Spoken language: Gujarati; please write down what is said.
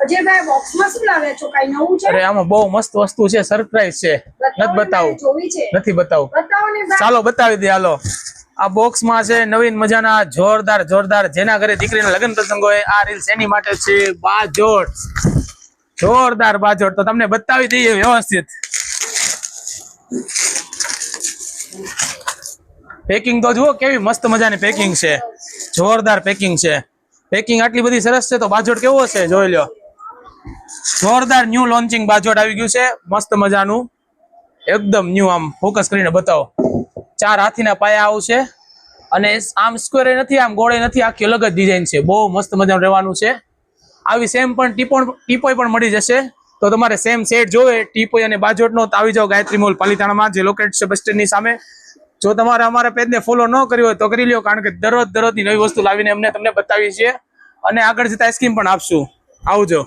અજયભાઈ બોક્સમાં શું લાવ્યા છો? કઈ નવું છે? અરે આમાં બહુ મસ્ત વસ્તુ છે, સરપ્રાઈઝ છે. નથી બતાવું, જોવી છે. નથી બતાવું. બતાવો ને ભાઈ. ચાલો બતાવી દે. હાલો, આ બોક્સમાં છે નવીન મજાના જોરદાર જેના ઘરે દીકરીના લગ્ન પ્રસંગ હોય આ રીલ્સ એની માટે છે. બાજોટ, જોરદાર બાજોટ. તો તમને બતાવી દઈએ વ્યવસ્થિત. પેકિંગ તો જુઓ કેવી મસ્ત મજાની પેકિંગ છે, જોરદાર પેકિંગ છે. પેકિંગ આટલી બધી સરસ છે તો બાજોટ કેવો છે જોઈ લો. જોરદાર ન્યુ લોન્ચિંગ બાજોટ આવી ગયું છે, મસ્ત મજાનું, એકદમ ન્યુ. આમ ફોકસ કરીને બતાવો. 4 હાથીના પાયા આવશે અને આમ સ્ક્વેર નથી, આમ ગોળે નથી, આખી અલગ જ ડિઝાઇન છે. બહુ મસ્ત મજાનું રહેવાનું છે. આવી સેમ પણ ટીપોય પણ મળી જશે. તો તમારે સેમ સેટ જોવે ટીપોય અને બાજોટનો તો આવી જાઓ ગાયત્રી મોલ પાલિતાણામાં, જે લોકેટ છે બસ સ્ટેન્ડની સામે. જો તમારે અમારા પેજને ફોલો ન કર્યો હોય તો કરી લ્યો, કારણ કે દરરોજની નવી વસ્તુ લાવીને અમને તમને બતાવી છે અને આગળ જતા સ્કીમ પણ આપશું. આવજો.